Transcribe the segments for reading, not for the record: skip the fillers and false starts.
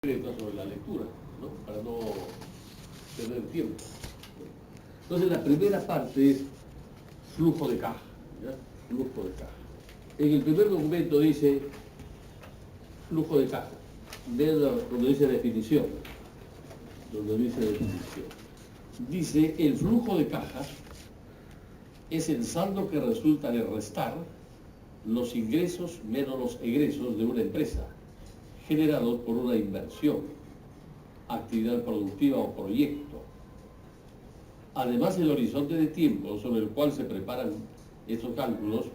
sobre la lectura, ¿no? Para no perder tiempo. Entonces la primera parte es flujo de caja, ¿ya? Flujo de caja. En el primer documento dice flujo de caja, donde dice definición, dice el flujo de caja es el saldo que resulta de restar los ingresos menos los egresos de una empresa, generados por una inversión, actividad productiva o proyecto. Además, el horizonte de tiempo sobre el cual se preparan estos cálculos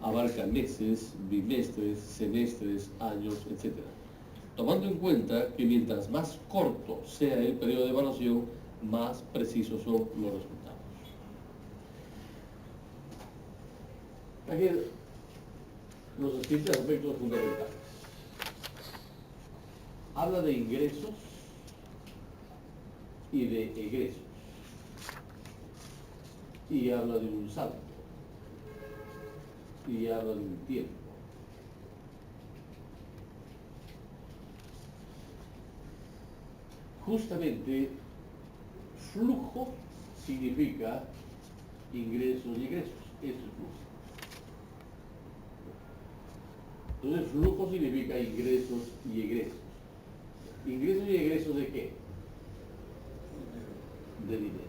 abarca meses, bimestres, semestres, años, etc. Tomando en cuenta que mientras más corto sea el periodo de evaluación, más precisos son los resultados. Aquí los siguientes aspectos fundamentales. Habla de ingresos y de egresos. Y habla de un saldo. Y habla de un tiempo. Justamente, flujo significa ingresos y egresos. Eso es flujo. Entonces, flujo significa ingresos y egresos. ¿Ingresos y egresos de qué? De dinero.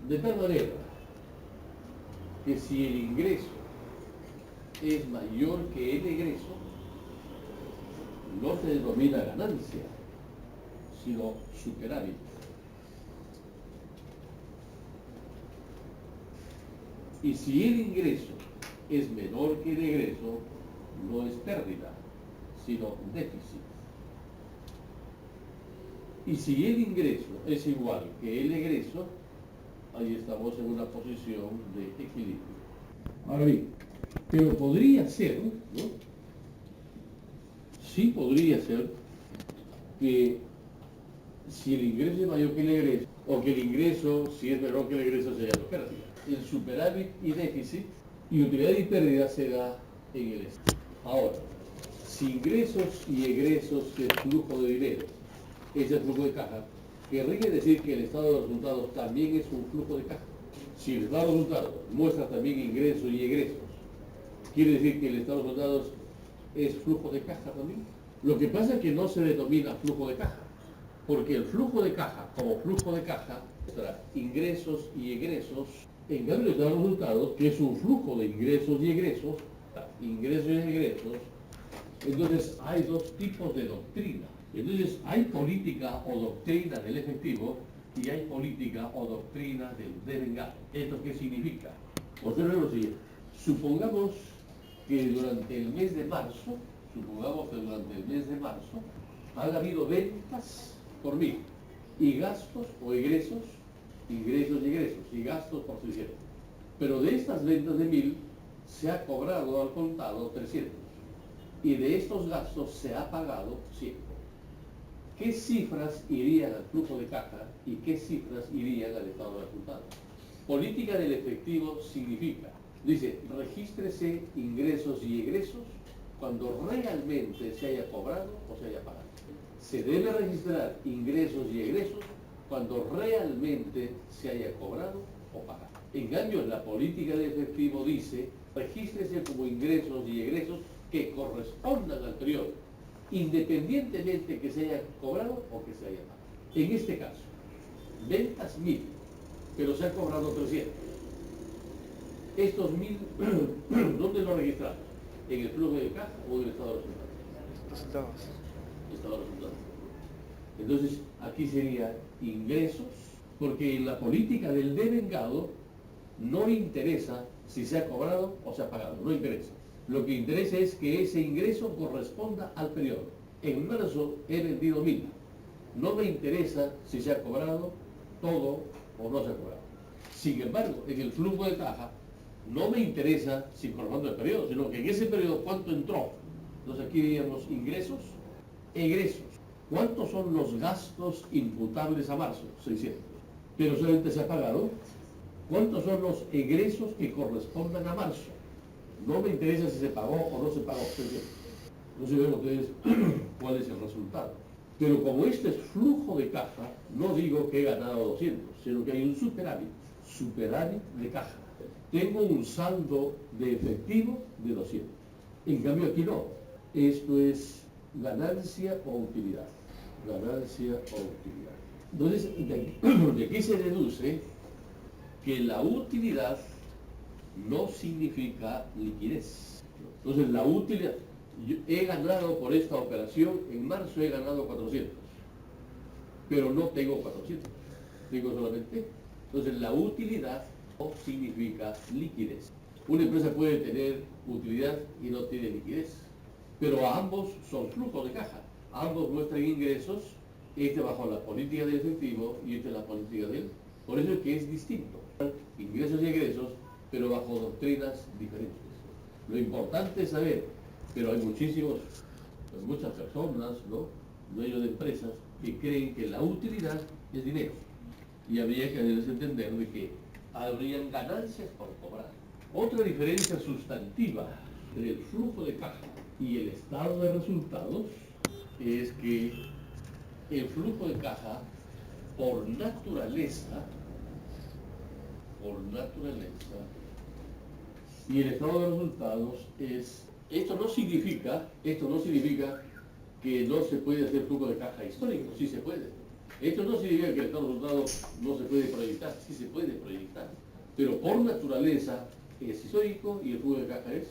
De tal manera que si el ingreso es mayor que el egreso, no se denomina ganancia, sino superávit. Y si el ingreso es menor que el egreso, no es pérdida, sino déficit. Y si el ingreso es igual que el egreso, ahí estamos en una posición de equilibrio. Ahora bien, pero podría ser, ¿no? Sí podría ser que si el ingreso es mayor que el egreso, o que el ingreso, si es menor que el egreso, sería la pérdida. El superávit y déficit y utilidad y pérdida se da en el estado. Ahora, si ingresos y egresos es flujo de dinero, ese es flujo de caja, querría decir que el estado de los resultados también es un flujo de caja. Si el estado de los resultados muestra también ingresos y egresos, quiere decir que el estado de los resultados es flujo de caja también. Lo que pasa es que no se denomina flujo de caja, porque el flujo de caja, como flujo de caja, muestra ingresos y egresos. En cambio, el estado de los resultados, que es un flujo de ingresos y egresos, entonces hay dos tipos de doctrina. Entonces hay política o doctrina del efectivo y hay política o doctrina del devengado. ¿Esto qué significa? Observen lo siguiente. Supongamos que durante el mes de marzo, han habido ventas por 1000 y gastos o ingresos y gastos por 600. Pero de estas ventas de 1000 se ha cobrado al contado 300 y de estos gastos se ha pagado 100. ¿Qué cifras irían al flujo de caja y qué cifras irían al estado de resultados? Política del efectivo significa, dice, regístrese ingresos y egresos cuando realmente se haya cobrado o se haya pagado. Se debe registrar ingresos y egresos cuando realmente se haya cobrado o pagado. En cambio, la política de efectivo dice, regístrese como ingresos y egresos que correspondan al periodo, independientemente que se haya cobrado o que se haya pagado. En este caso, ventas 1000, pero se han cobrado 300. Estos 1000, ¿dónde lo registramos? ¿En el flujo de caja o en el estado de resultados? Estado de resultados. Entonces, aquí sería ingresos, porque en la política del devengado no interesa si se ha cobrado o se ha pagado, no interesa. Lo que interesa es que ese ingreso corresponda al periodo. En marzo he vendido 1000. No me interesa si se ha cobrado todo o no se ha cobrado. Sin embargo, en el flujo de caja no me interesa si corresponde al periodo, sino que en ese periodo cuánto entró. Entonces aquí diríamos ingresos, egresos. ¿Cuántos son los gastos imputables a marzo? 600. Pero solamente se ha pagado. ¿Cuántos son los egresos que correspondan a marzo? No me interesa si se pagó o no se pagó. No se ven ustedes cuál es el resultado. Pero como este es flujo de caja, no digo que he ganado 200, sino que hay un superávit de caja. Tengo un saldo de efectivo de 200. En cambio aquí no. Esto es ganancia o utilidad. Ganancia o utilidad. Entonces, de aquí se deduce que la utilidad no significa liquidez. Entonces, la utilidad, yo he ganado por esta operación, en marzo he ganado 400, pero no tengo 400, tengo solamente. Entonces, la utilidad no significa liquidez. Una empresa puede tener utilidad y no tiene liquidez, pero ambos son flujos de caja. Ambos muestran ingresos, este bajo la política del efectivo y este la política del... Por eso es que es distinto. Ingresos y egresos, pero bajo doctrinas diferentes. Lo importante es saber, pero hay muchas personas, ¿no? Dueños de empresas, que creen que la utilidad es dinero. Y habría que hacerles entender de que habrían ganancias por cobrar. Otra diferencia sustantiva entre el flujo de caja y el estado de resultados es que el flujo de caja, por naturaleza, y el estado de resultados es, esto no significa que no se puede hacer flujo de caja histórico, sí se puede. Esto no significa que el estado de resultados no se puede proyectar, sí se puede proyectar. Pero por naturaleza es histórico y el flujo de caja es.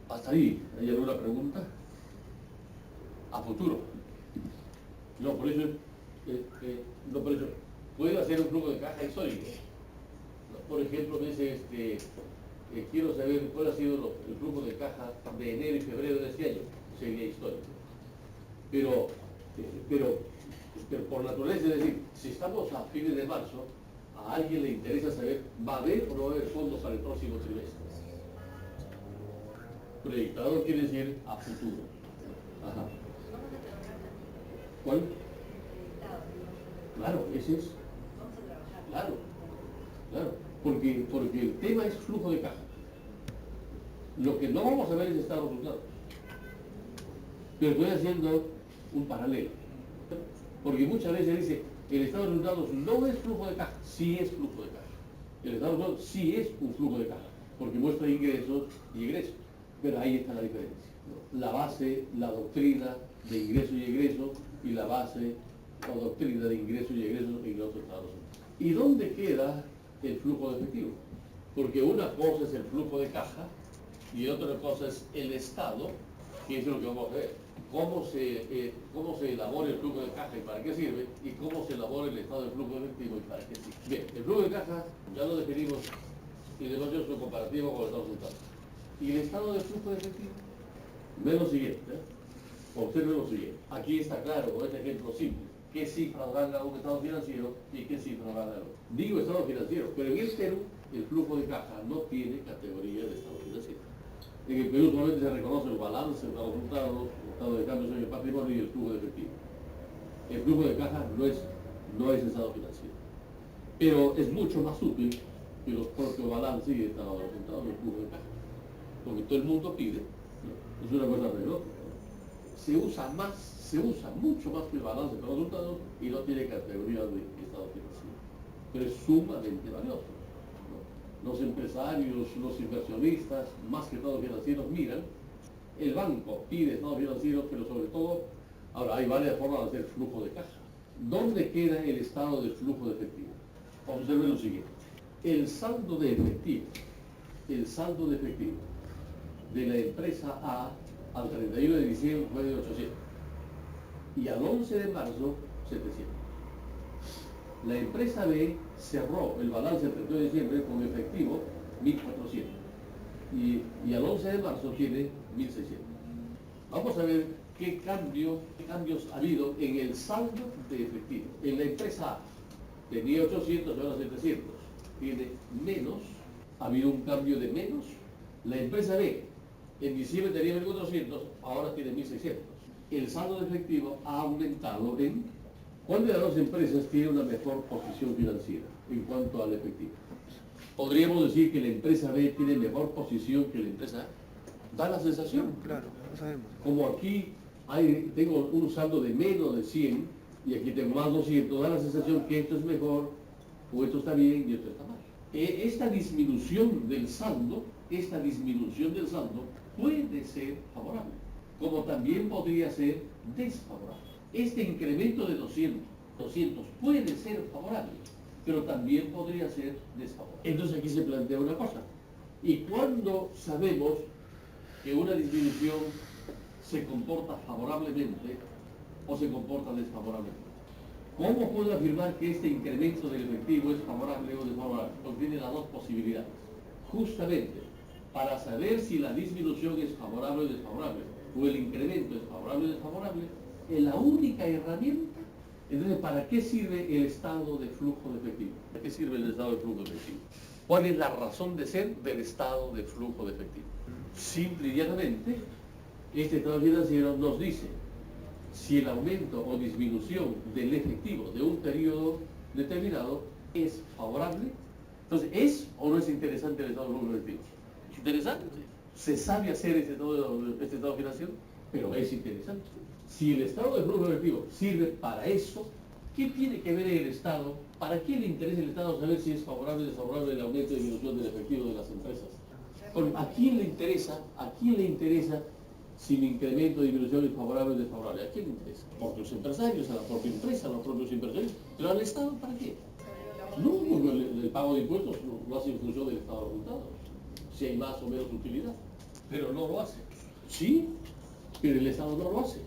Hasta ahí, ¿hay alguna pregunta? A futuro. No, por eso, puedo hacer un flujo de caja histórico. Por ejemplo, dice, quiero saber cuál ha sido el flujo de caja de enero y febrero de este año. Sería histórico. Pero por naturaleza, es decir, si estamos a fines de marzo, a alguien le interesa saber, ¿va a haber o no va a haber fondos para el próximo trimestre? Proyectado quiere decir a futuro. Ajá. ¿Cuál? Claro, ese es. Claro. Porque el tema es flujo de caja. Lo que no vamos a ver es estado de resultados. Pero estoy haciendo un paralelo. Porque muchas veces dice, el estado de resultados no es flujo de caja, sí es flujo de caja. El estado de resultados sí es un flujo de caja, porque muestra ingresos y egresos. Pero ahí está la diferencia, ¿no? La base, la doctrina de ingreso y egreso, y la base, la doctrina de ingreso y egreso en los Estados Unidos. ¿Y dónde queda el flujo de efectivo? Porque una cosa es el flujo de caja y otra cosa es el estado, que es lo que vamos a ver. Cómo se elabora el flujo de caja y para qué sirve, y cómo se elabora el estado del flujo de efectivo y para qué sirve. Bien, el flujo de caja ya lo definimos y después su comparativo con el estado de resultados. ¿Y el estado del flujo de efectivo? Ve lo siguiente, observe lo siguiente. Aquí está claro, con este ejemplo simple, qué cifras gana un estado financiero y qué cifras gana el otro. Digo estado financiero, pero en el Perú el flujo de caja no tiene categoría de estado financiero. En el Perú solamente se reconoce el balance, los resultados, el estado de cambio en el patrimonio y el flujo de efectivo. El flujo de caja no es estado financiero. Pero es mucho más útil que los propios balances y estado de resultados del flujo de caja. Porque todo el mundo pide, ¿no? Es una cosa anecdótica, ¿no? Se usa mucho más que el balance de los resultados y no tiene categoría de estado financiero. Pero es sumamente valioso. Los empresarios, los inversionistas, más que estados financieros, miran, el banco pide estados financieros, pero sobre todo, ahora hay varias formas de hacer flujo de caja. ¿Dónde queda el estado de flujo de efectivo? Observen lo siguiente. El saldo de efectivo de la empresa A al 31 de diciembre fue de 800 y al 11 de marzo 700. La empresa B cerró el balance el 31 de diciembre con efectivo 1.400 y al 11 de marzo tiene 1.600. Vamos a ver qué cambios ha habido en el saldo de efectivo. En la empresa A tenía 800, ahora 700. Tiene menos, ha habido un cambio de menos. La empresa B en diciembre tenía 1.400, ahora tiene 1.600. El saldo de efectivo ha aumentado en... ¿Cuál de las dos empresas tiene una mejor posición financiera en cuanto al efectivo? Podríamos decir que la empresa B tiene mejor posición que la empresa A. Da la sensación. Claro, lo sabemos. Como aquí tengo un saldo de menos de 100 y aquí tengo más 200, da la sensación que esto es mejor, o esto está bien y esto está mal. Esta disminución del saldo puede ser favorable, como también podría ser desfavorable. Este incremento de 200 puede ser favorable, pero también podría ser desfavorable. Entonces aquí se plantea una cosa. ¿Y cuándo sabemos que una disminución se comporta favorablemente o se comporta desfavorablemente? ¿Cómo puedo afirmar que este incremento del efectivo es favorable o desfavorable? Porque tiene las dos posibilidades. Justamente, para saber si la disminución es favorable o desfavorable, o el incremento es favorable o desfavorable, es la única herramienta. Entonces, ¿para qué sirve el estado de flujo de efectivo? ¿Para qué sirve el estado de flujo de efectivo? ¿Cuál es la razón de ser del estado de flujo de efectivo? Simple y llanamente, este estado financiero nos dice si el aumento o disminución del efectivo de un periodo determinado es favorable. Entonces, ¿es o no es interesante el estado de flujo de efectivo? Es interesante. Se sabe hacer este estado financiero, pero es interesante. Si el estado de flujo de efectivo sirve para eso, ¿qué tiene que ver el Estado? ¿Para qué le interesa al Estado saber si es favorable o desfavorable el aumento y disminución del efectivo de las empresas? Porque ¿a quién le interesa si el incremento o disminución es favorable o desfavorable? ¿A quién le interesa? ¿Por los empresarios, a la propia empresa, a los propios inversores? ¿Pero al Estado para qué? No, porque el pago de impuestos no hace en función del estado de resultados, si hay más o menos utilidad, pero no lo hace. Sí, pero el Estado no lo hace.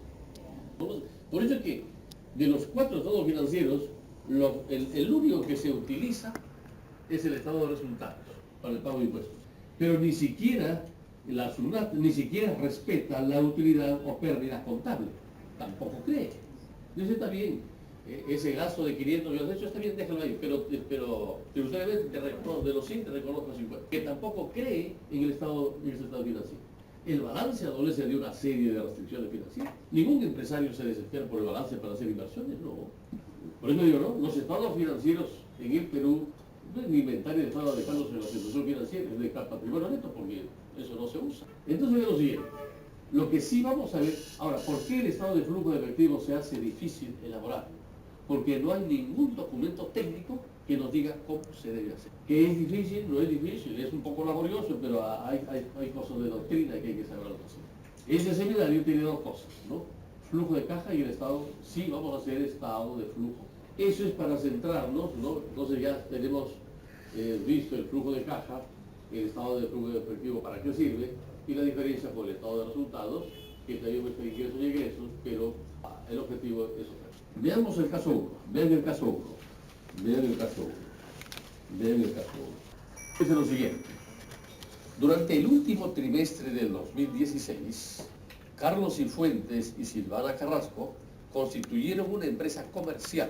Por eso es que de los 4 estados financieros, el único que se utiliza es el estado de resultados para el pago de impuestos. Pero ni siquiera la SUNAT respeta la utilidad o pérdida contable. Tampoco cree. Dice, está bien, ese gasto de 500 millones, de hecho está bien, déjalo ahí, pero tributariamente de los 100 te reconozco 50. Que tampoco cree en ese estado financiero. El balance adolece de una serie de restricciones financieras. Ningún empresario se desespera por el balance para hacer inversiones, no. Por eso digo, ¿no? Los estados financieros en el Perú, no es ni inventario de estado dejándose en la situación financiera, es de patrimonio neto, porque eso no se usa. Entonces es lo siguiente. Lo que sí vamos a ver, ahora, ¿por qué el estado de flujo de efectivo se hace difícil elaborar? Porque no hay ningún documento técnico que nos diga cómo se debe hacer. Que es difícil, no es difícil, es un poco laborioso, pero hay cosas de doctrina que hay que saber hacer. Ese seminario tiene dos cosas, ¿no? Flujo de caja y el estado, sí vamos a hacer estado de flujo. Eso es para centrarnos, ¿no? Entonces ya tenemos visto el flujo de caja, el estado de flujo de efectivo, para qué sirve, y la diferencia con el estado de resultados, que también muestra ingresos y egresos, pero el objetivo es otro. Veamos el caso 1, vean el caso 1. Es lo siguiente. Durante el último trimestre del 2016, Carlos Cifuentes y Silvana Carrasco constituyeron una empresa comercial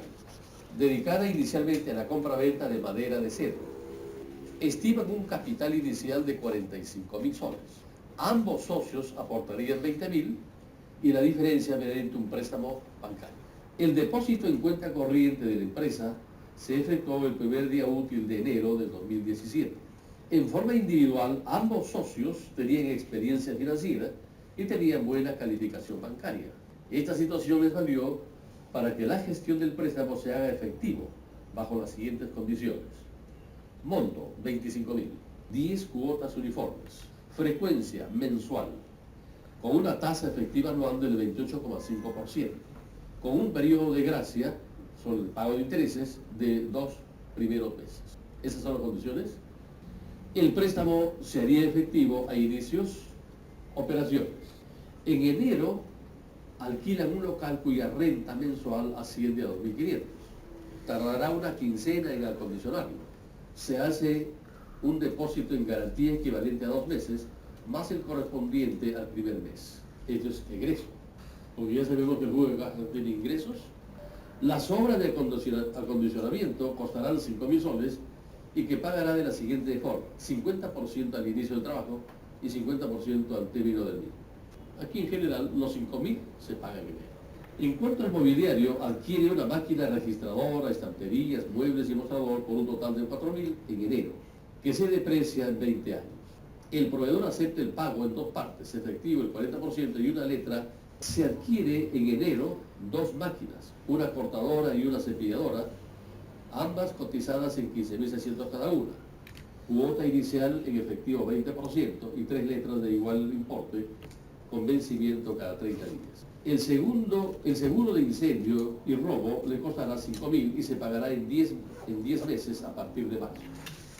dedicada inicialmente a la compra-venta de madera de cedro. Estiman un capital inicial de 45.000 soles. Ambos socios aportarían 20.000 y la diferencia mediante un préstamo bancario. El depósito en cuenta corriente de la empresa se efectuó el primer día útil de enero del 2017. En forma individual, ambos socios tenían experiencia financiera y tenían buena calificación bancaria. Esta situación les valió para que la gestión del préstamo se haga efectivo bajo las siguientes condiciones. Monto, 25.000. 10 cuotas uniformes. Frecuencia mensual, con una tasa efectiva anual del 28,5%, con un periodo de gracia sobre el pago de intereses de 2 primeros meses. Esas son las condiciones. El préstamo se haría efectivo a inicios, operaciones. En enero alquilan un local cuya renta mensual asciende a 2.500. Tardará una quincena en acondicionarlo. Se hace un depósito en garantía equivalente a 2 meses, más el correspondiente al primer mes. Esto es egreso, porque ya sabemos que el flujo de caja tiene ingresos. Las obras de acondicionamiento costarán 5.000 soles y que pagará de la siguiente forma: 50% al inicio del trabajo y 50% al término del mismo. Aquí en general los 5.000 se pagan en enero. En cuanto al mobiliario, adquiere una máquina registradora, estanterías, muebles y mostrador por un total de 4.000 en enero, que se deprecia en 20 años. el proveedor acepta el pago en dos partes, efectivo el 40% y una letra, se adquiere en enero dos máquinas, una cortadora y una cepilladora, ambas cotizadas en 15.600 cada una. Cuota inicial en efectivo 20% y tres letras de igual importe con vencimiento cada 30 días. El seguro de incendio y robo le costará 5.000 y se pagará en 10 meses a partir de marzo.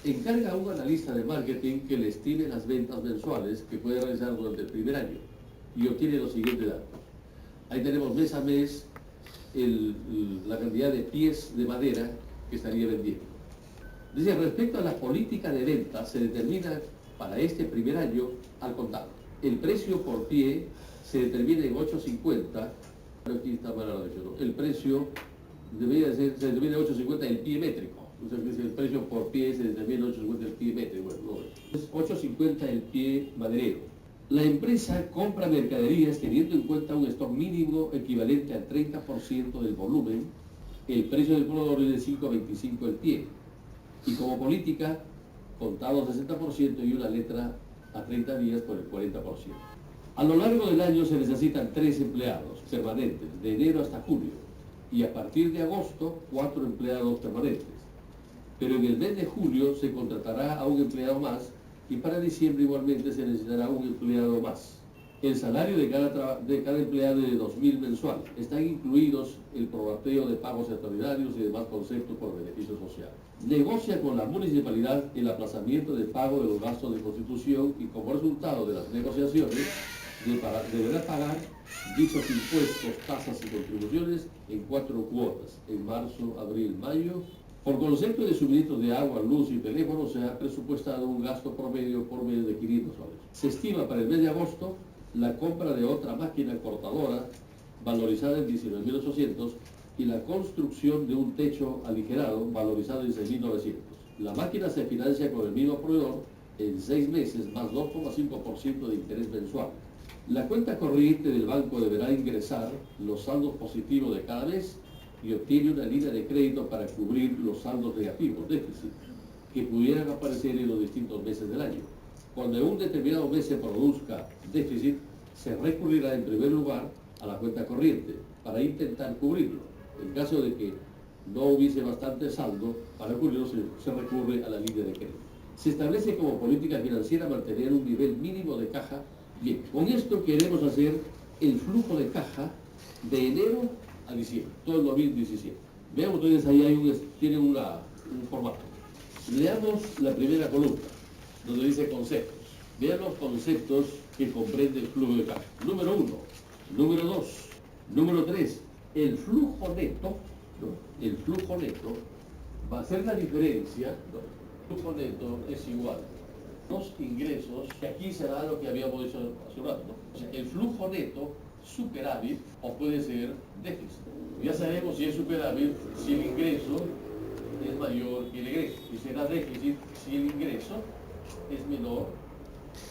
Encarga a un analista de marketing que le estime las ventas mensuales que puede realizar durante el primer año y obtiene los siguientes datos. Ahí tenemos mes a mes la cantidad de pies de madera que estaría vendiendo. Dice, respecto a la política de venta, se determina para este primer año al contado. El precio por pie se determina en 8.50, aquí está mal la lección, ¿no? El precio se determina en 8.50 el pie métrico. O sea, el precio por pie se determina en 8.50 el pie métrico. Bueno, no, es 8.50 el pie maderero. La empresa compra mercaderías teniendo en cuenta un stock mínimo equivalente al 30% del volumen. El precio del proveedor es de 5.25 el pie. Y como política, contado 60% y una letra a 30 días por el 40%. A lo largo del año se necesitan 3 empleados permanentes, de enero hasta julio, y a partir de agosto 4 empleados permanentes. Pero en el mes de julio se contratará a un empleado más y para diciembre igualmente se necesitará un empleado más. El salario de cada empleado es de 2.000 mensual. Están incluidos el prorrateo de pagos extraordinarios y demás conceptos por beneficio social. Negocia con la municipalidad el aplazamiento de pago de los gastos de constitución y como resultado de las negociaciones deberá pagar dichos impuestos, tasas y contribuciones en 4 cuotas, en marzo, abril, mayo. Por concepto de suministros de agua, luz y teléfono se ha presupuestado un gasto promedio por mes de 500 soles. Se estima para el mes de agosto la compra de otra máquina cortadora valorizada en 19.800 y la construcción de un techo aligerado valorizado en 6.900. La máquina se financia con el mismo proveedor en 6 meses más 2,5% de interés mensual. La cuenta corriente del banco deberá ingresar los saldos positivos de cada mes y obtiene una línea de crédito para cubrir los saldos negativos, déficit, que pudieran aparecer en los distintos meses del año. Cuando en un determinado mes se produzca déficit, se recurrirá en primer lugar a la cuenta corriente para intentar cubrirlo. En caso de que no hubiese bastante saldo para cubrirlo, se recurre a la línea de crédito. Se establece como política financiera mantener un nivel mínimo de caja. Bien, con esto queremos hacer el flujo de caja de enero a diciembre, todo el 2017. Veamos, entonces ahí tienen un formato. Leamos la primera columna, donde dice conceptos. Vean los conceptos que comprende el flujo de caja. Número 1, número 2, número 3, el flujo neto, ¿no? El flujo neto va a ser la diferencia, ¿no? El flujo neto es igual a los ingresos, que aquí será lo que habíamos dicho hace un rato, ¿no? O sea, el flujo neto, superávit, o puede ser déficit. Ya sabemos si es superávit, si el ingreso es mayor que el egreso, y será déficit si el ingreso es menor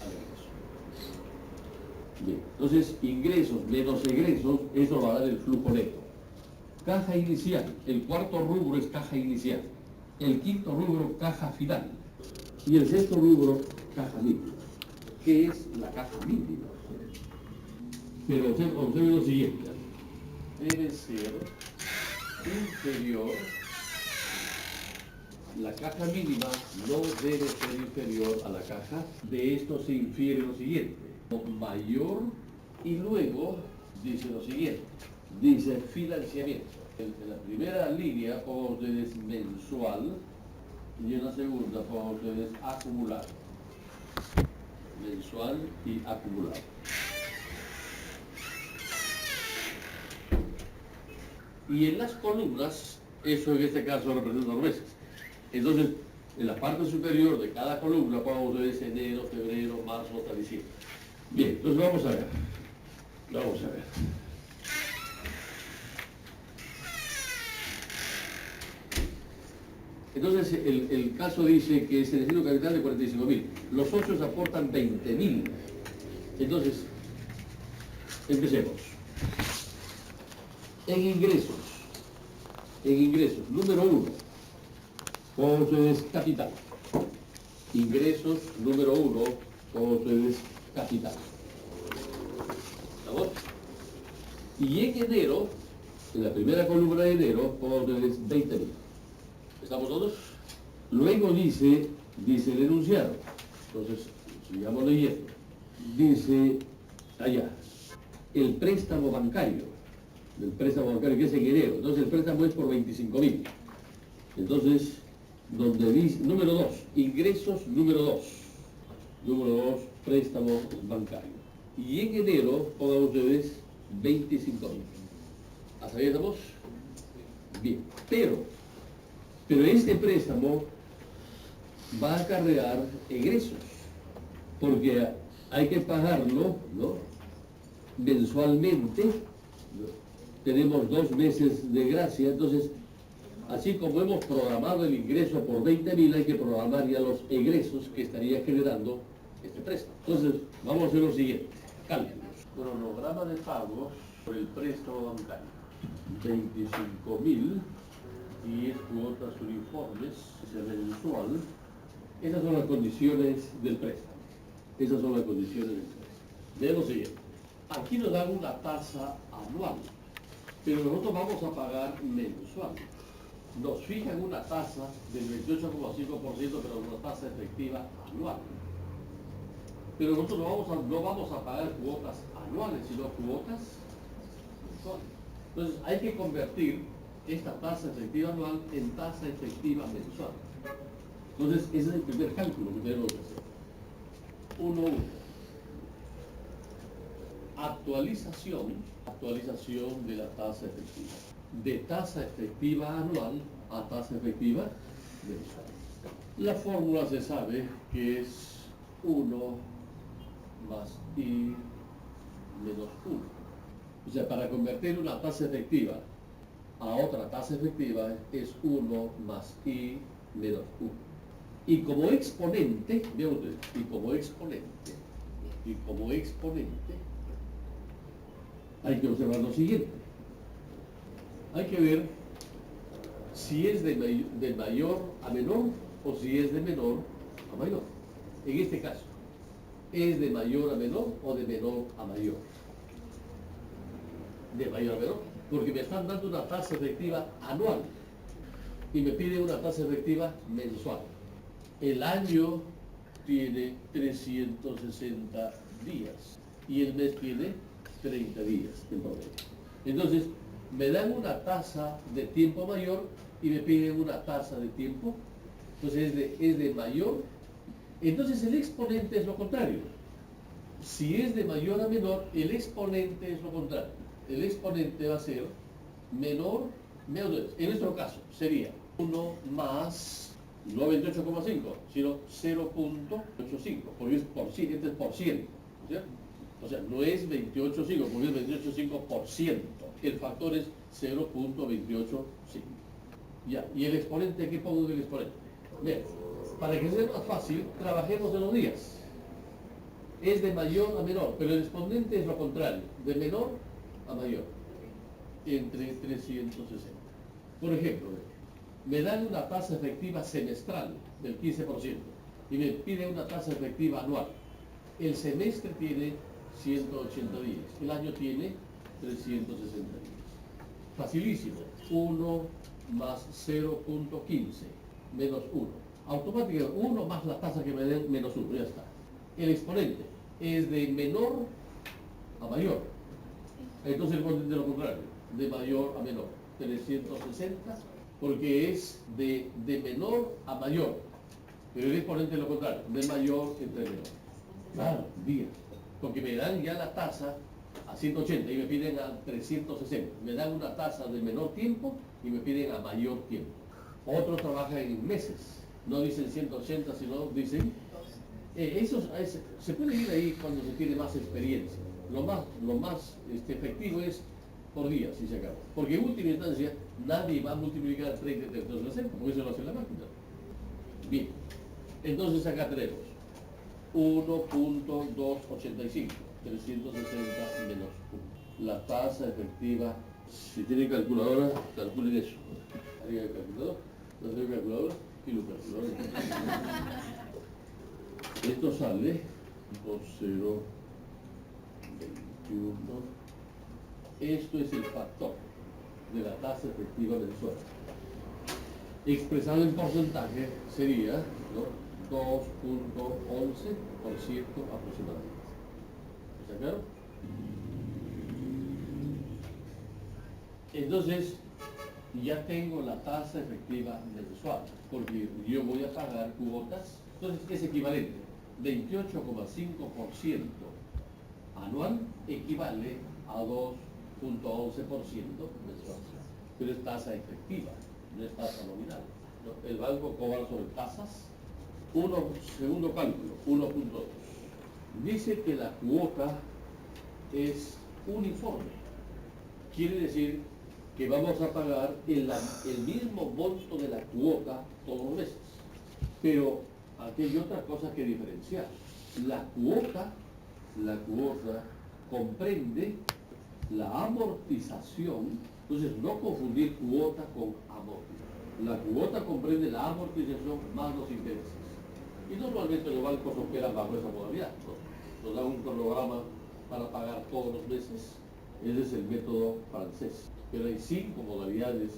al egreso. Bien, entonces ingresos menos egresos, eso va a dar el flujo neto. Caja inicial, el cuarto rubro es caja inicial, el quinto rubro caja final y el sexto rubro caja mínima. ¿Qué es la caja mínima? Pero observen lo siguiente, debe ser inferior, la caja mínima no debe ser inferior a la caja, de esto se infiere lo siguiente, mayor, y luego dice lo siguiente, dice financiamiento. En la primera línea pongan ustedes mensual y en la segunda pongan ustedes acumulado. Mensual y acumulado. Y en las columnas, eso en este caso representa los meses. Entonces, en la parte superior de cada columna pongan ustedes enero, febrero, marzo hasta diciembre. Bien, entonces vamos a ver. Vamos a ver. Entonces, el caso dice que se necesita un capital de 45.000. Los socios aportan 20.000. Entonces, empecemos. En ingresos, número 1, pongan ustedes capital. Ingresos, número 1, pongan ustedes capital. ¿Estamos? Y en enero, en la primera columna de enero, pongan ustedes 20.000. ¿Estamos todos? Luego dice el enunciado. Entonces, sigamos leyendo. Dice allá, el préstamo bancario. El préstamo bancario que es en enero. Entonces el préstamo es por 25.000. Entonces, donde dice, número 2, ingresos número 2. Número 2, préstamo bancario. Y en enero, pongan ustedes 25.000. ¿Hasta ahí estamos? Bien. Pero este préstamo va a acarrear egresos, porque hay que pagarlo, ¿no?, mensualmente, ¿no? Tenemos 2 meses de gracia, entonces, así como hemos programado el ingreso por 20.000, hay que programar ya los egresos que estaría generando este préstamo. Entonces, vamos a hacer lo siguiente, cálculos. Cronograma de pagos por el préstamo bancario. 25.000, 10 cuotas uniformes, mensual. Esas son las condiciones del préstamo. Esas son las condiciones del préstamo. Vean lo siguiente. Aquí nos dan una tasa anual, pero nosotros vamos a pagar mensual. Nos fijan una tasa del 28,5%, pero una tasa efectiva anual. Pero nosotros no vamos a pagar cuotas anuales, sino cuotas mensuales. Entonces hay que convertir esta tasa efectiva anual en tasa efectiva mensual. Entonces ese es el primer cálculo que tenemos que hacer. 1. Actualización de la tasa efectiva. De tasa efectiva anual a tasa efectiva mensual. La fórmula se sabe que es 1 más I menos 1. O sea, para convertir una tasa efectiva a otra tasa efectiva es 1 más I menos 1. Y como exponente, vean ustedes, y como exponente, hay que observar lo siguiente. Hay que ver si es de mayor a menor o si es de menor a mayor. En este caso, ¿es de mayor a menor o de menor a mayor? De mayor a menor, porque me están dando una tasa efectiva anual y me piden una tasa efectiva mensual. El año tiene 360 días y el mes tiene 30 días en promedio. Entonces, me dan una tasa de tiempo mayor y me piden una tasa de tiempo, entonces es de mayor. Entonces el exponente es lo contrario. Si es de mayor a menor, el exponente es lo contrario. El exponente va a ser menor. En nuestro caso sería 1 más, no 28,5, sino 0.85, porque es por ciento, este es por ciento, ¿cierto? O sea, no es 28,5, porque es 28,5%. El factor es 0.285. Ya, ¿y el exponente qué pongo del exponente? Bien, para que sea más fácil, trabajemos en los días. Es de mayor a menor, pero el exponente es lo contrario, de menor a mayor, entre 360. Por ejemplo, me dan una tasa efectiva semestral del 15% y me piden una tasa efectiva anual. El semestre tiene 180 días, el año tiene 360 días. Facilísimo, 1 más 0.15 menos 1. Automáticamente 1 más la tasa que me den menos 1, ya está. El exponente es de menor a mayor. Entonces el exponente es lo contrario, de mayor a menor. 360, porque es de menor a mayor. Pero el exponente es lo contrario, de mayor entre menor. Claro, días. Porque me dan ya la tasa a 180 y me piden a 360. Me dan una tasa de menor tiempo y me piden a mayor tiempo. Otros trabajan en meses. No dicen 180, sino dicen... se puede ir ahí cuando se tiene más experiencia. Lo más efectivo es por día, si se acaba. Porque en última instancia nadie va a multiplicar 30 entre 360, porque eso lo hace la máquina. Bien, entonces acá tenemos 1.285, 360 menos 1. La tasa efectiva, si tienen calculadora, calculen eso. Arriba el calculador, no tengo calculadora y lo calculador. Esto sale 2021. Esto es el factor de la tasa efectiva mensual. Expresado en porcentaje sería, ¿no?, 2.11% aproximadamente. ¿Está claro? Entonces, ya tengo la tasa efectiva mensual, porque yo voy a pagar cuotas. Entonces, es equivalente. 28,5% anual equivale a 2.11% mensual. Pero es tasa efectiva, no es tasa nominal, ¿no? El banco cobra sobre tasas. Segundo cálculo, 1.2. Dice que la cuota es uniforme. Quiere decir que vamos a pagar el mismo monto de la cuota todos los meses. Pero aquí hay otra cosa que diferenciar. La cuota comprende la amortización. Entonces, no confundir cuota con amortización. La cuota comprende la amortización más los intereses. Y normalmente los bancos operan bajo esa modalidad, ¿no? Nos dan un cronograma para pagar todos los meses. Ese es el método francés. Pero hay 5 modalidades.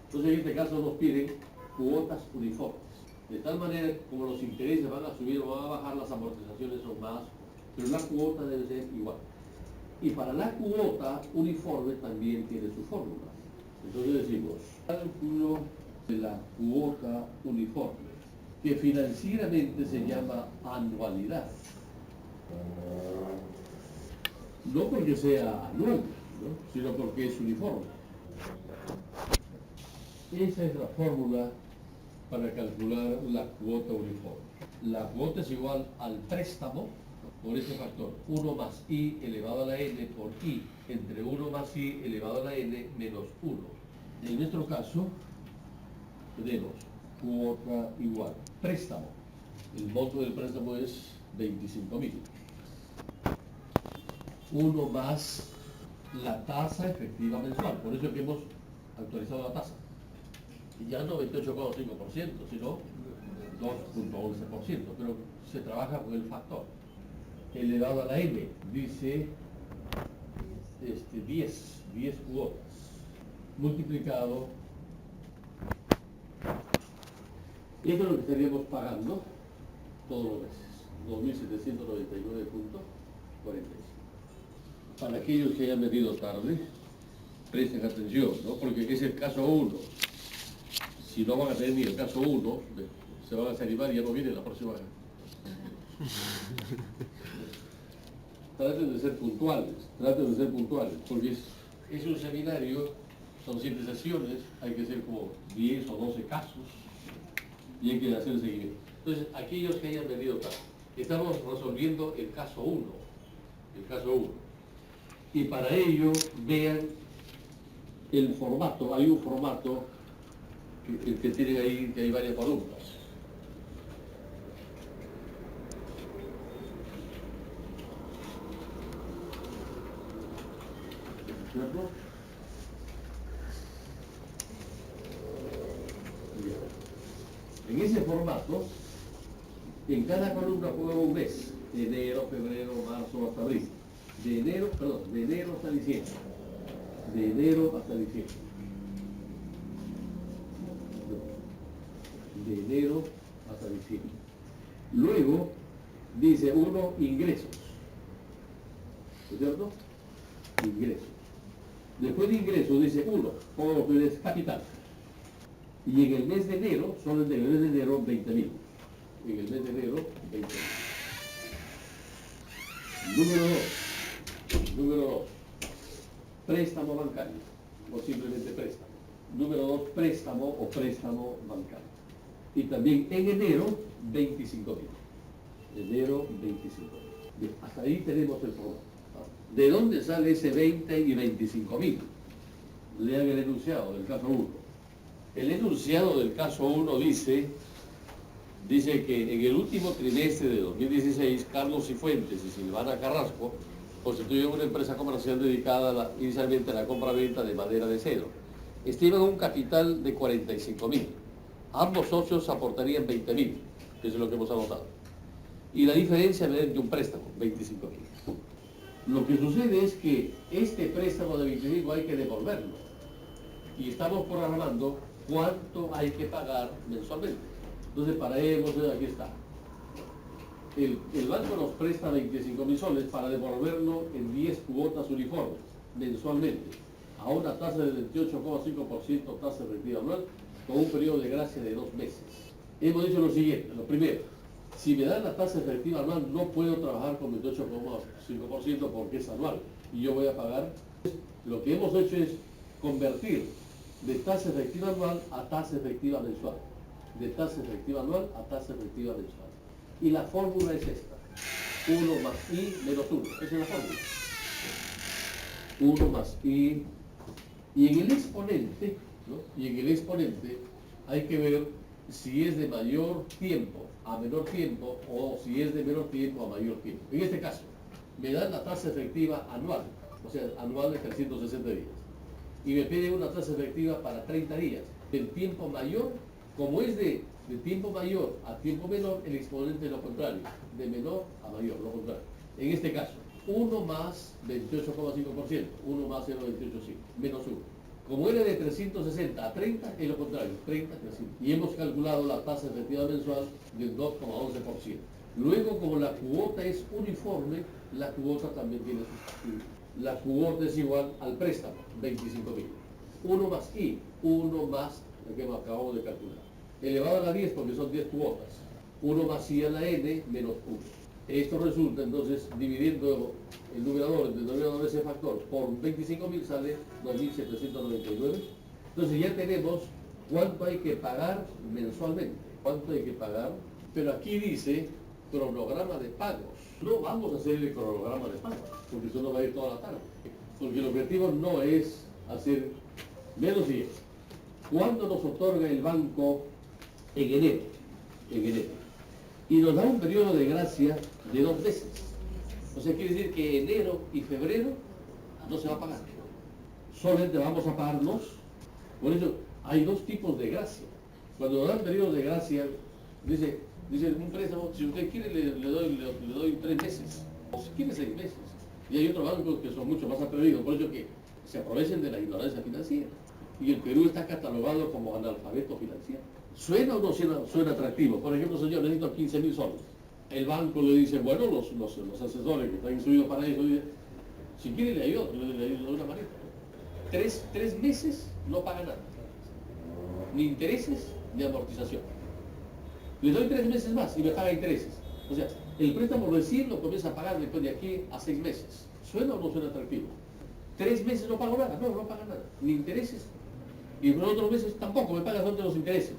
Entonces, en este caso nos piden cuotas uniformes. De tal manera, como los intereses van a subir o van a bajar, las amortizaciones son más, pero la cuota debe ser igual. Y para la cuota uniforme también tiene su fórmula. Entonces decimos, cálculo de la cuota uniforme, que financieramente se llama anualidad. No porque sea anual, ¿no?, sino porque es uniforme. Esa es la fórmula para calcular la cuota uniforme. La cuota es igual al préstamo por ese factor, 1 más i elevado a la n por i entre 1 más i elevado a la n menos 1. En nuestro caso, tenemos cuota igual préstamo. El monto del préstamo es 25.000. 1 más la tasa efectiva mensual. Por eso es que hemos actualizado la tasa. Y ya no 28,5%, sino 2.11%. Pero se trabaja con el factor elevado a la n. Dice 10 cuotas multiplicado. Esto es lo que estaríamos pagando todos los meses, 2.799.45. Para aquellos que hayan venido tarde, presten atención, ¿no?, porque es el caso 1. Si no van a tener ni el caso 1, se van a desanimar y ya no viene la próxima vez. Traten de ser puntuales, porque es un seminario, son 7 sesiones, hay que hacer como 10 o 12 casos y hay que hacer el seguimiento. Entonces, aquellos que hayan venido tarde, estamos resolviendo el caso 1. Y para ello, vean el formato. Hay un formato que tienen ahí, que hay varias columnas. ¿Cierto? En ese formato, en cada columna pongo un mes: enero, febrero, marzo hasta abril. De enero hasta diciembre. Luego dice uno ingresos, ¿cierto? Ingresos. Después de ingresos dice uno, todo lo que es capital. Y en el mes de enero, solo en el mes de enero, 20.000. Número 2, préstamo bancario, o simplemente préstamo. Número 2, préstamo o préstamo bancario. Y también en enero, 25.000. Bien, hasta ahí tenemos el programa. ¿De dónde sale ese 20 y 25.000? Lean el enunciado del caso 1. El enunciado del caso 1 dice que en el último trimestre de 2016, Carlos Cifuentes y Silvana Carrasco constituyen una empresa comercial dedicada inicialmente a la compra-venta de madera de cedro. Estiman un capital de 45.000. Ambos socios aportarían 20.000, que es lo que hemos anotado. y la diferencia mediante un préstamo, 25.000. Lo que sucede es que este préstamo de 25 hay que devolverlo y estamos programando cuánto hay que pagar mensualmente. Entonces para ello, aquí está. El banco nos presta 25.000 soles para devolverlo en 10 cuotas uniformes mensualmente a una tasa del 28,5% tasa efectiva anual con un periodo de gracia de 2 meses. Hemos dicho lo siguiente, lo primero, si me dan la tasa efectiva anual no puedo trabajar con 28,5% porque es anual y yo voy a pagar. Lo que hemos hecho es convertir de tasa efectiva anual a tasa efectiva mensual, de tasa efectiva anual a tasa efectiva mensual. Y la fórmula es esta, 1 más I menos 1, esa es la fórmula. 1 más I, y en el exponente, ¿no? Y en el exponente hay que ver si es de mayor tiempo a menor tiempo o si es de menor tiempo a mayor tiempo. En este caso, me dan la tasa efectiva anual, o sea, anual de 360 días, y me piden una tasa efectiva para 30 días, del tiempo mayor, como es de tiempo mayor a tiempo menor, el exponente es lo contrario, de menor a mayor, lo contrario. En este caso, 1 más 28,5%, 1 más 0,28,5, menos 1. Como era de 360 a 30, es lo contrario, 30, 300. Y hemos calculado la tasa efectiva mensual del 2,11%. Luego, como la cuota es uniforme, la cuota también tiene su... La cuota es igual al préstamo, 25.000. 1 más I, 1 más lo que acabamos de calcular. Elevado a la 10 porque son 10 cuotas. 1 más I a la N menos 1. Esto resulta entonces, dividiendo el numerador de ese factor por 25.000 sale 2.799. Entonces ya tenemos cuánto hay que pagar mensualmente, cuánto hay que pagar, pero aquí dice cronograma de pagos. No vamos a hacer el cronograma de pagos, porque eso no va a ir toda la tarde. Porque el objetivo no es hacer menos 10. ¿Cuándo nos otorga el banco? En enero. En enero. Y nos da un periodo de gracia de 2 meses. O sea, quiere decir que enero y febrero no se va a pagar. Solamente vamos a pagarnos. Por eso hay 2 tipos de gracia. Cuando nos dan periodo de gracia, dice un préstamo, si usted quiere le doy 3 meses. O si quiere 6 meses. Y hay otros bancos que son mucho más atrevidos, por eso que se aprovechen de la ignorancia financiera. Y el Perú está catalogado como analfabeto financiero. ¿Suena o no suena atractivo? Por ejemplo, señor, necesito 15.000 soles. El banco le dice, bueno, los asesores que están instruidos para eso, dicen, si quiere le ayudo, le ayudo de una manera. 3 meses no paga nada. Ni intereses, ni amortización. Le doy 3 meses más y me paga intereses. O sea, el préstamo recién lo comienza a pagar después de aquí a 6 meses. ¿Suena o no suena atractivo? 3 meses no pago nada, no paga nada. Ni intereses. Y por otros meses tampoco, me paga solamente los intereses.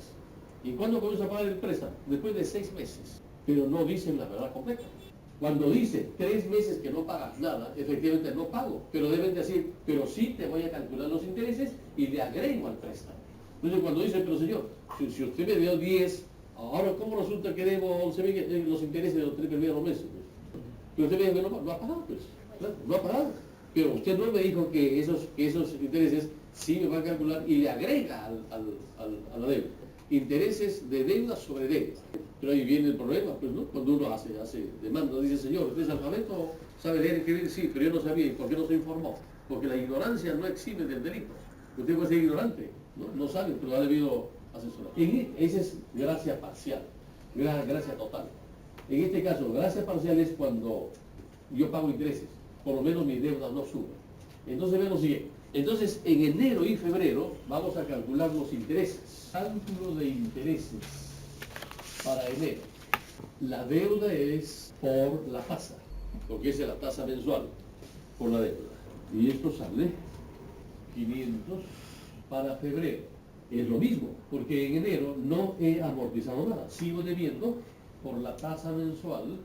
¿Y cuándo comienza a pagar el préstamo? Después de 6 meses. Pero no dicen la verdad completa. Cuando dice 3 meses que no pagas nada, efectivamente no pago. Pero deben decir, pero sí te voy a calcular los intereses y le agrego al préstamo. Entonces cuando dice, pero señor, si usted me dio 10, ahora ¿cómo resulta que debo 11.000 los intereses de los 3 primeros meses? Pero usted me dijo que no ha pagado, pues. Claro, no ha pagado. Pero usted no me dijo que esos intereses sí me van a calcular y le agrega a la deuda. Intereses de deuda sobre deuda. Pero ahí viene el problema, pues, ¿no? Cuando uno hace demanda, dice, señor, ¿usted es alfabeto? ¿Sabe leer y escribir? Sí, pero yo no sabía. ¿Y por qué no se informó? Porque la ignorancia no exime del delito. Usted puede ser ignorante, no sabe, pero ha debido asesorar. Esa es gracia parcial, gracia total. En este caso, gracia parcial es cuando yo pago intereses, por lo menos mi deuda no sube. Entonces vemos siguiente. Entonces, en enero y febrero vamos a calcular los intereses. Cálculo de intereses para enero. La deuda es por la tasa, porque esa es la tasa mensual por la deuda. Y esto sale 500 para febrero. Es lo mismo, porque en enero no he amortizado nada. Sigo debiendo por la tasa mensual.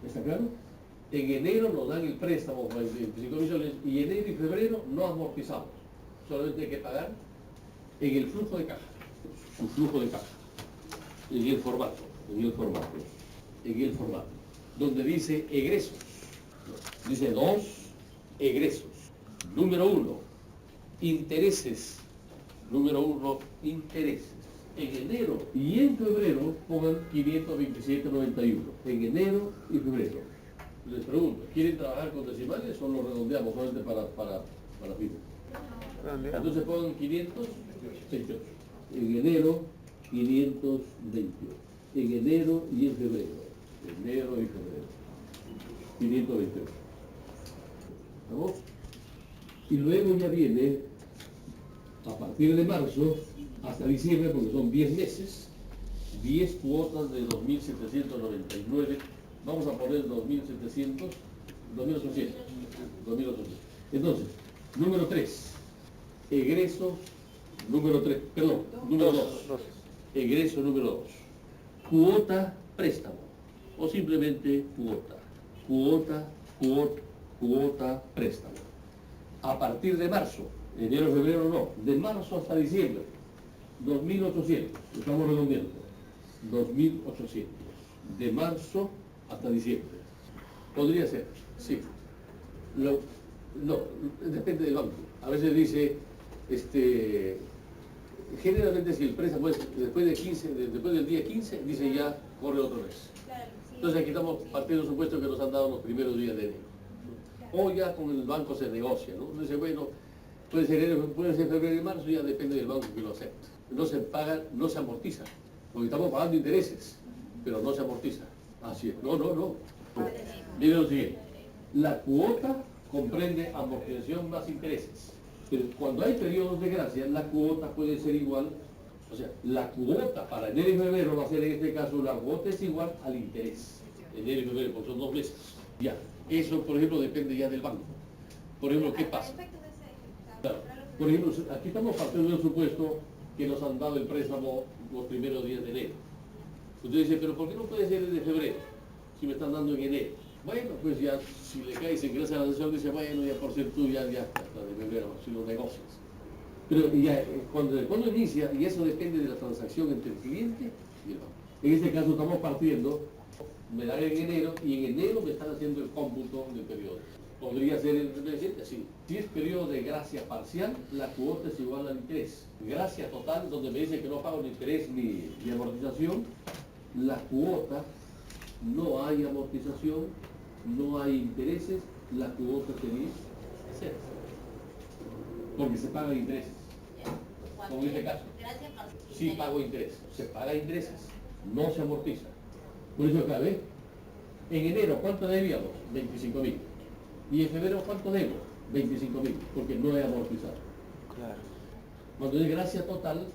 ¿Está claro? En enero nos dan el préstamo, 25 millones, y enero y febrero no amortizamos. Solamente hay que pagar en el flujo de caja. Su flujo de caja. En el formato. Donde dice egresos. Dice 2 egresos. Número 1, intereses. Número 1, intereses. en enero y en febrero pongan 527.91. En enero y febrero. Les pregunto, ¿quieren trabajar con decimales o lo redondeamos solamente para fin? Entonces pongan 528. En enero, 528. En enero y en febrero. Enero y febrero. 528. ¿Estamos? Y luego ya viene, a partir de marzo hasta diciembre, porque son 10 meses, 10 cuotas de 2.799. Vamos a poner 2.700, 2.800. Entonces, número 3, egreso número 3, perdón, número 2. Egreso número 2. Cuota préstamo. O simplemente cuota préstamo. A partir de marzo, enero, febrero no, de marzo hasta diciembre, 2.800, estamos redondeando, 2.800, de marzo hasta diciembre. Podría ser, sí. No, depende del banco. A veces dice, generalmente si el préstamo es después del día 15, dice ya corre otra vez. Entonces aquí estamos partiendo del supuesto que nos han dado los primeros días de enero. O ya con el banco se negocia, ¿no? Dice, bueno, puede ser enero, puede ser febrero y marzo, ya depende del banco que lo acepte. No se paga, no se amortiza, porque estamos pagando intereses, pero no se amortiza. Así es. No. Miren lo siguiente. La cuota comprende amortización más intereses. Pero cuando hay periodos de gracia, la cuota puede ser igual, o sea, la cuota para enero y febrero va a ser en este caso, la cuota es igual al interés. Enero y febrero, porque son 2 meses. Ya, eso por ejemplo depende ya del banco. Por ejemplo, ¿qué pasa? Claro. Por ejemplo, aquí estamos partiendo del supuesto que nos han dado el préstamo los primeros días de enero. Usted dice, pero ¿por qué no puede ser de febrero? Si me están dando en enero. Bueno, pues ya, si le cae y se ingresa a la sesión, dice, bueno, ya por ser tú, ya hasta de febrero, si lo negocias. Pero ya, cuando inicia, y eso depende de la transacción entre el cliente y el banco. En este caso estamos partiendo, me dan en enero, y en enero me están haciendo el cómputo del periodo. Podría ser el reciente, sí. Si es periodo de gracia parcial, la cuota es igual al interés. Gracia total, donde me dice que no pago ni interés ni amortización, la cuota, no hay amortización, no hay intereses, la cuota sería 0. Porque se pagan intereses. Como en este caso. Sí pago intereses. Se paga intereses, no se amortiza. Por eso acá, ¿ves? En enero, ¿cuánto debíamos? 25.000. Y en febrero, ¿cuánto debo? 25.000, porque no he amortizado. Claro. Cuando es gracia total,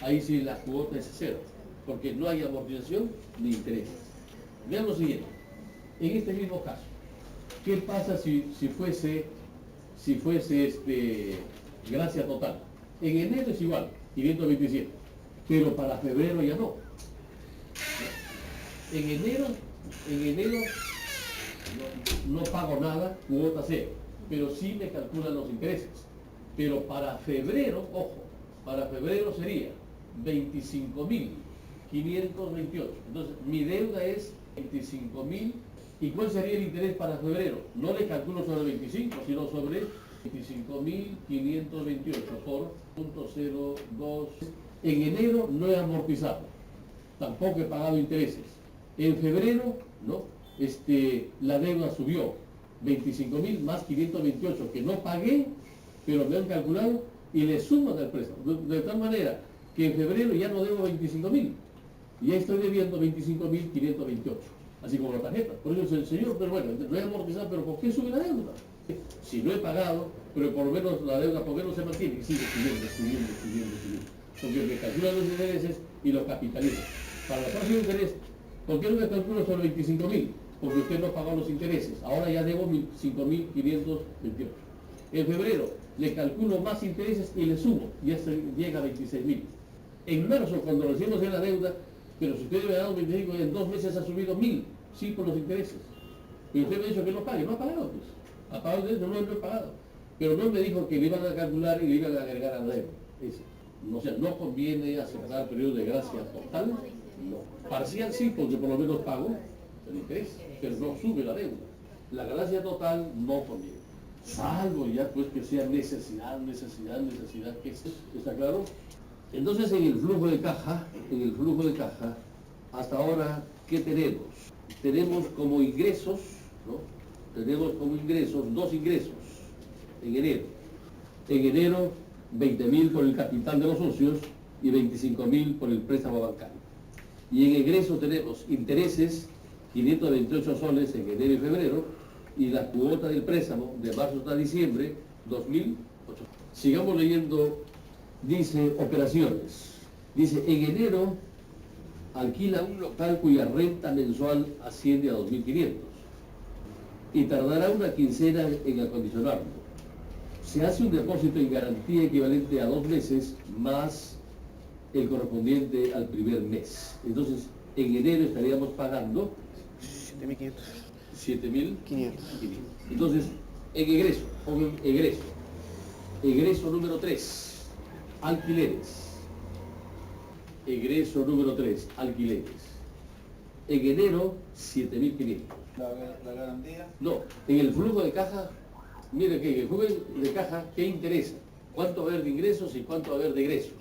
ahí sí la cuota es 0, porque no hay amortización ni interés. Vean lo siguiente, en este mismo caso, ¿qué pasa si fuese gracia total? En enero es igual, 527, pero para febrero ya no. En enero no pago nada, cuota 0, pero sí me calculan los intereses. Pero para febrero, ojo, para febrero sería 25.528. Entonces, mi deuda es 25.000. ¿Y cuál sería el interés para febrero? No le calculo sobre 25, sino sobre 25.528 por 0.02. En enero no he amortizado, tampoco he pagado intereses. En febrero, ¿no? La deuda subió 25.000 más 528 que no pagué, pero me han calculado y le suman al préstamo. De tal manera que en febrero ya no debo 25.000, ya estoy debiendo 25.528, así como la tarjeta. Por eso el señor, pero bueno, no he amortizado, pero ¿por qué sube la deuda? Si no he pagado, pero por lo menos la deuda, ¿por qué no se mantiene? Y sigue subiendo. Porque me calculan los intereses y los capitalizan. Para el próximo interés, ¿por qué no me calculo sobre 25.000? Porque usted no pagó los intereses. Ahora ya debo 5.528. En febrero le calculo más intereses y le sumo. Ya llega a 26.000. En marzo, cuando recibimos la deuda, pero si usted me ha dado 25, en 2 meses ha subido 1.000, sí, por los intereses. Y usted me ha dicho que no pague. No ha pagado, pues. Ha pagado de eso, no he pagado. Pero no me dijo que le iban a calcular y le iban a agregar a la deuda. O sea, no conviene aceptar periodo de gracia total. No. Parcial sí, porque por lo menos pago el interés, pero no sube la deuda. La gracia total no conviene. Salvo ya pues que sea necesidad, ¿qué es eso? ¿Está claro? Entonces en el flujo de caja, hasta ahora, ¿qué tenemos? Tenemos como ingresos, ¿no? Tenemos como ingresos, dos ingresos en enero. En enero, 20.000 por el capital de los socios y 25.000 por el préstamo bancario. Y en egreso tenemos intereses, 528 soles en enero y febrero, y la cuota del préstamo de marzo hasta diciembre, 2.008. Sigamos leyendo, dice operaciones. Dice, en enero alquila un local cuya renta mensual asciende a 2.500 y tardará una quincena en acondicionarlo. Se hace un depósito en garantía equivalente a 2 meses más el correspondiente al primer mes. Entonces, en enero estaríamos pagando 7.500. Entonces, en egreso, pongan egreso. Egreso número 3, alquileres. Egreso número 3, alquileres. En enero, 7.500. ¿La garantía? No, en el flujo de caja, mire que en el flujo de caja, ¿qué interesa? ¿Cuánto va a haber de ingresos y cuánto va a haber de egresos?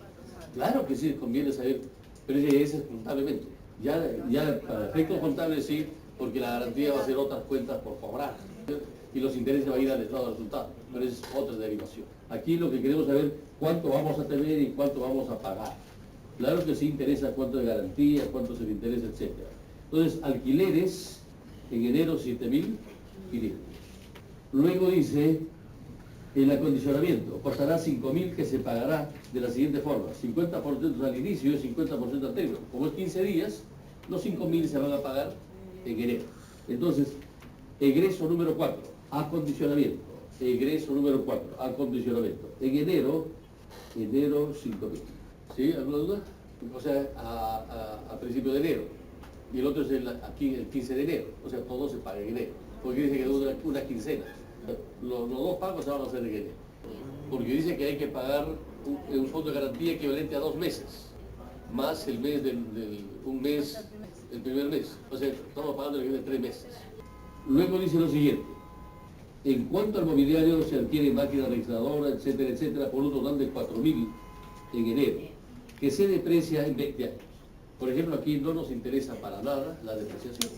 Claro que sí, conviene saber, pero ese es contablemente. Ya para efectos contables sí, porque la garantía va a ser otras cuentas por cobrar. Y los intereses van a ir al estado de resultado, pero es otra derivación. Aquí lo que queremos saber cuánto vamos a tener y cuánto vamos a pagar. Claro que sí interesa cuánto de garantía, cuánto es el interés, etc. Entonces, alquileres, en enero 7.500. Luego dice, el acondicionamiento costará 5.000 que se pagará de la siguiente forma, 50% al inicio y 50% al término. Como es 15 días, los 5.000 se van a pagar en enero. Entonces, egreso número 4, acondicionamiento. Egreso número 4, acondicionamiento. En enero 5.000. ¿Sí? ¿Alguna duda? O sea, a principio de enero. Y el otro es aquí el 15 de enero. O sea, todo se paga en enero. Porque dice que dura una quincena. Los dos pagos se van a hacer en enero. Porque dice que hay que pagar un fondo de garantía equivalente a 2 meses. Más el mes un mes, el primer mes. O sea, estamos pagando el de 3 meses. Luego dice lo siguiente. En cuanto al mobiliario, se adquiere máquina registradora, etcétera, etcétera, por un total de 4.000 en enero, que se deprecia en 20 años. Por ejemplo, aquí no nos interesa para nada la depreciación.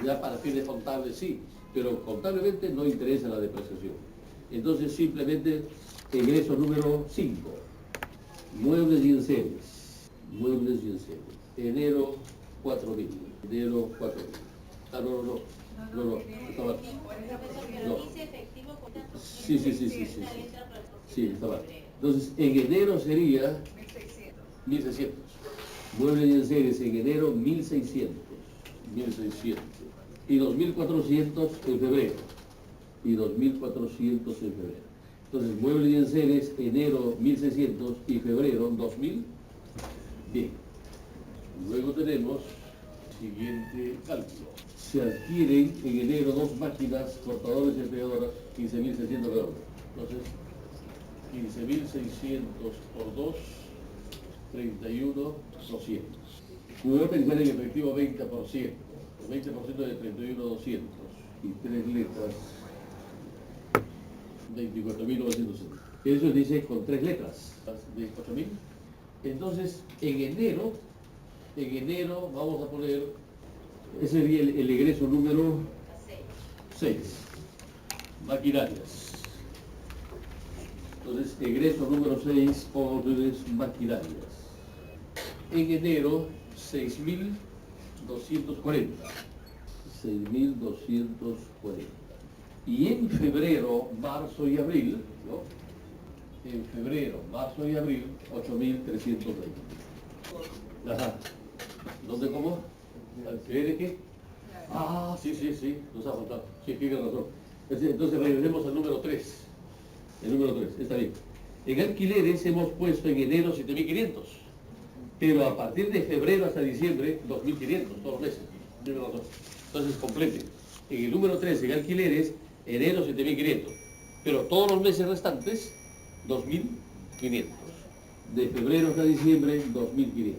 Ya para fines contables sí, pero contablemente no interesa la depreciación. Entonces, simplemente, egreso número 5, muebles y enseres. Muebles y enseres. Enero 4.000. Enero 4.000. Ah, no, está mal. No. Sí. Sí, está mal. Entonces, en enero sería 1.600. Muebles y enseres en enero 1.600. Y 2.400 en febrero. Entonces, muebles y enseres, enero 1.600 y febrero 2.000. Bien. Luego tenemos siguiente cálculo. Se adquieren en enero 2 máquinas cortadoras y empeñadoras, 15.600 euros. Entonces, 15.600 por 2, 31.200. Cuota inicial en efectivo 20%. 20% de 31.200. Y 3 letras, 24.960. Eso dice con 3 letras, de 8.000. Entonces, en enero vamos a poner, ese sería el egreso número 6. Maquinarias. Entonces, egreso número 6, órdenes maquinarias. En enero, 6.240. 6.240. Y en febrero, marzo y abril, ¿no? En febrero, marzo y abril, 8.320. Ajá. ¿Dónde cómo? ¿Alquiler de qué? Ah, sí, nos ha faltado. Sí, tiene razón. Entonces regresemos al número 3. El número 3, está bien. En alquileres hemos puesto en enero 7.500, pero a partir de febrero hasta diciembre 2.500, todos los meses. Tiene razón. Entonces complete. En el número 3, en alquileres, enero 7.500, pero todos los meses restantes 2.500. De febrero hasta diciembre 2.500.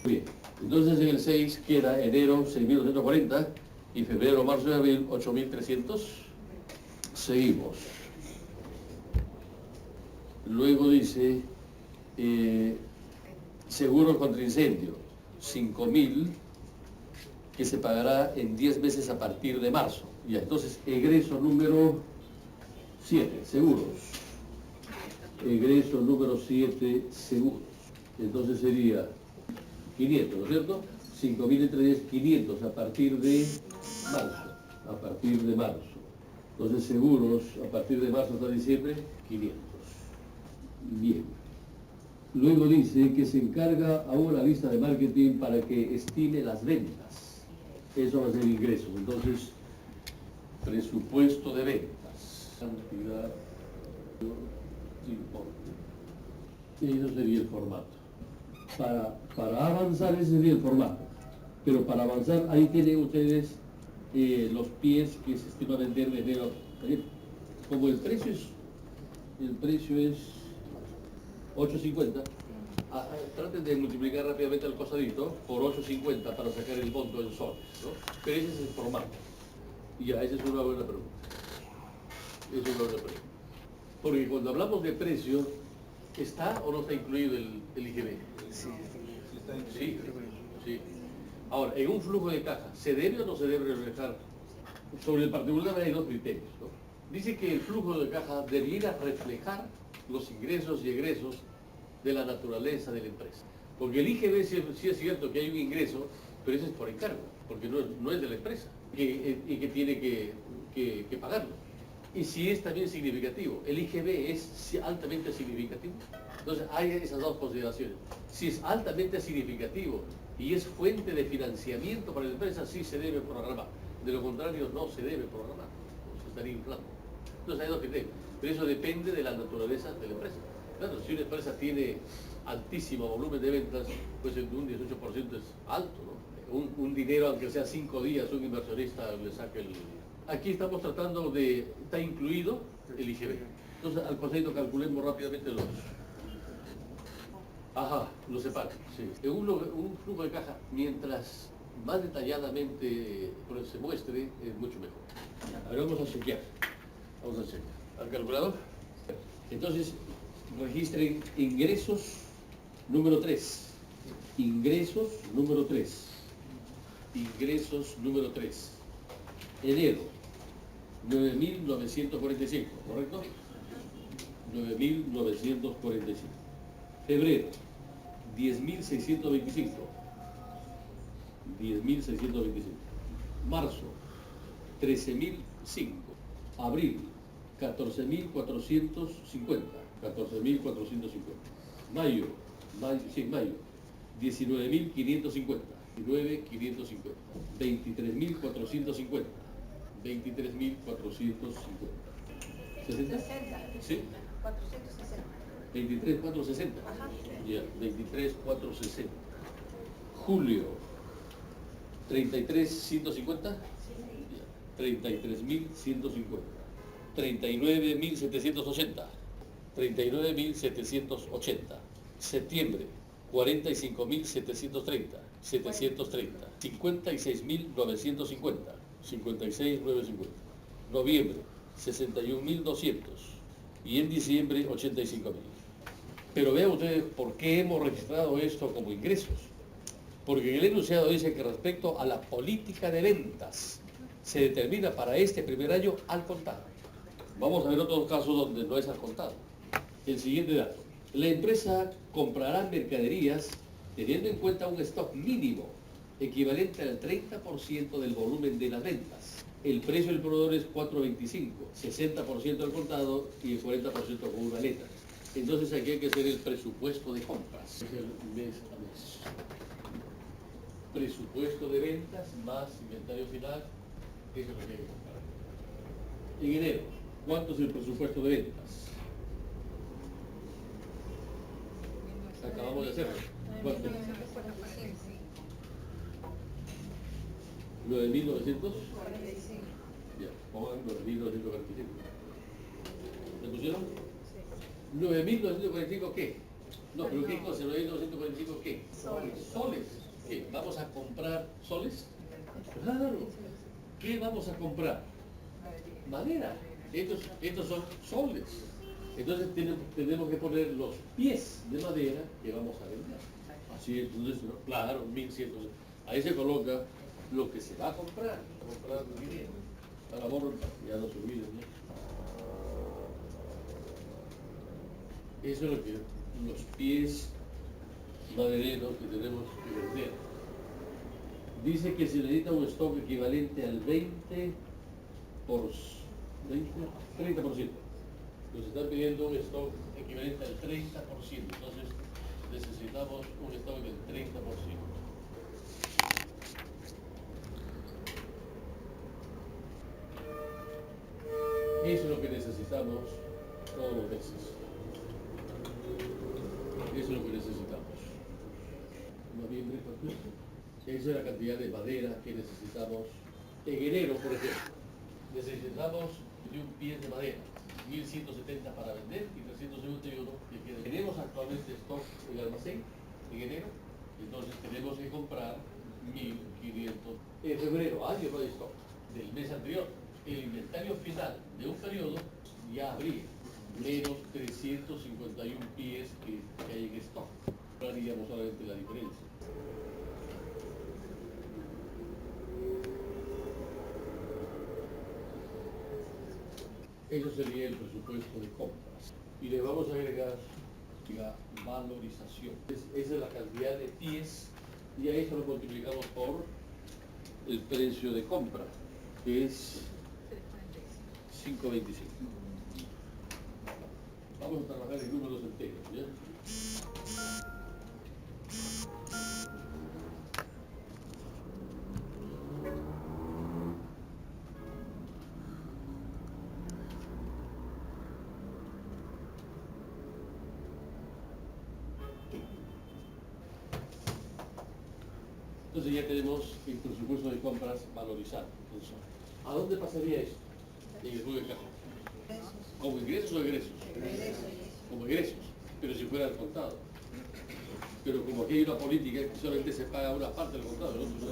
Bien. Entonces en el 6 queda enero 6.240 y febrero, marzo y abril 8.300. Seguimos. Luego dice Seguro contra incendio, 5.000, que se pagará en 10 meses a partir de marzo. Ya, entonces, egreso número 7, seguros. Egreso número 7, seguros. Entonces sería 500, ¿no es cierto? 5.000 entre 10, 500 a partir de marzo. A partir de marzo. Entonces, seguros a partir de marzo hasta diciembre, 500. Bien. Luego dice que se encarga a una lista de marketing para que estime las ventas. Eso va a ser ingresos. Entonces, presupuesto de ventas. Cantidad, importe. Y eso sería el formato. Para avanzar ese sería el formato. Pero para avanzar, ahí tienen ustedes los pies que se estima vender de enero. Como el precio es 8.50, traten de multiplicar rápidamente el costadito por 8.50 para sacar el monto en soles, ¿no? Pero ese es el formato. Y ya, esa es una buena pregunta. Esa es una buena pregunta. Porque cuando hablamos de precio, ¿está o no está incluido el IGB? Sí, Sí, sí. Ahora, en un flujo de caja, ¿se debe o no se debe reflejar? Sobre el particular hay dos criterios, ¿no? Dice que el flujo de caja debiera reflejar los ingresos y egresos de la naturaleza de la empresa. Porque el IGB sí es cierto que hay un ingreso, pero ese es por encargo, porque no es de la empresa y que tiene que pagarlo. Y si es también significativo, el IGB es altamente significativo. Entonces hay esas dos consideraciones. Si es altamente significativo y es fuente de financiamiento para la empresa, sí se debe programar. De lo contrario, no se debe programar, se estaría inflando. Entonces hay dos criterios, pero eso depende de la naturaleza de la empresa. Claro, si una empresa tiene altísimo volumen de ventas, pues un 18% es alto, ¿no? Un dinero, aunque sea 5 días, un inversionista le saca el... Aquí estamos tratando de... está incluido el IGB. Entonces, al costadito calculemos rápidamente los... Ajá, lo separa, sí. En un flujo de caja, mientras más detalladamente se muestre, es mucho mejor. A ver, vamos a chequear. Vamos a chequear. ¿Al calculador? Entonces, registren ingresos número 3. Ingresos número 3. Ingresos número 3. Enero, 9.945, ¿correcto? 9.945. Febrero, 10.625. 10.625. Marzo, 13.005. Abril, 14.450. 14.450. Mayo, 19.550. 19.550. 23.450. 23.450. 60. ¿Sí? 460. 23.460. Ajá. Ya, 23.460. Julio, 33.150. Ya, 33.150. 39.780. 39.780. Septiembre, 45.730. 730. 56.950. 56.950. Noviembre, 61.200. Y en diciembre, 85.000. Pero vean ustedes por qué hemos registrado esto como ingresos. Porque en el enunciado dice que respecto a la política de ventas se determina para este primer año al contado. Vamos a ver otros casos donde no es al contado. El siguiente dato. La empresa comprará mercaderías teniendo en cuenta un stock mínimo equivalente al 30% del volumen de las ventas. El precio del proveedor es 4.25, 60% al contado y el 40% con una letra. Entonces aquí hay que hacer el presupuesto de compras. Es el mes a mes. Presupuesto de ventas más inventario final, eso es lo que hay que comparar. En enero, ¿cuánto es el presupuesto de ventas? Acabamos de hacerlo. ¿Cuánto? 9.900. Ya, pongan 9.945. ¿Me pusieron? 9.945 ¿qué? No, pero ¿qué cosa? 9.945 ¿qué? Soles. ¿Qué? ¿Vamos a comprar soles? Claro. ¿Qué vamos a comprar? Madera. Estos son soles. Entonces tenemos que poner los pies de madera que vamos a vender. Sí, entonces, ¿no? Claro, 1.100. Ahí se coloca lo que se va a comprar dinero. Para borrar, ya no se olviden, ¿no? Eso es lo que los pies madereros que tenemos que vender. Dice que se necesita un stock equivalente al 30%. Nos están pidiendo un stock equivalente al 30%. Entonces necesitamos un stock del 30%. Eso es lo que necesitamos todos los meses. Eso es lo que necesitamos. Noviembre, esa es la cantidad de madera que necesitamos. En enero, por ejemplo, necesitamos de un pie de madera, 1.170 para vender y 371 que queda. Tenemos actualmente stock en el almacén en enero, entonces tenemos que comprar 1.500. En febrero, año no hay stock del mes anterior. El inventario final de un periodo ya habría menos 351 pies que hay en stock. Haríamos solamente la diferencia. Eso sería el presupuesto de compras. Y le vamos a agregar la valorización. Esa es la cantidad de pies y a eso lo multiplicamos por el precio de compra, que es 5.25. Vamos a trabajar en números enteros, ¿ya? Entonces ya tenemos el presupuesto de compras valorizado. Entonces, ¿a dónde pasaría eso? En el flujo de caja. ¿Como ingresos o egresos? Como egresos, pero si fuera al contado. Pero como aquí hay una política que solamente se paga una parte del contado, el otro no.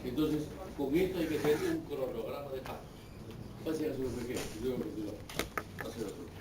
Entonces, con esto hay que hacer un cronograma de pago. Va a ser a su pequeño y luego continuamos. Va a ser azul.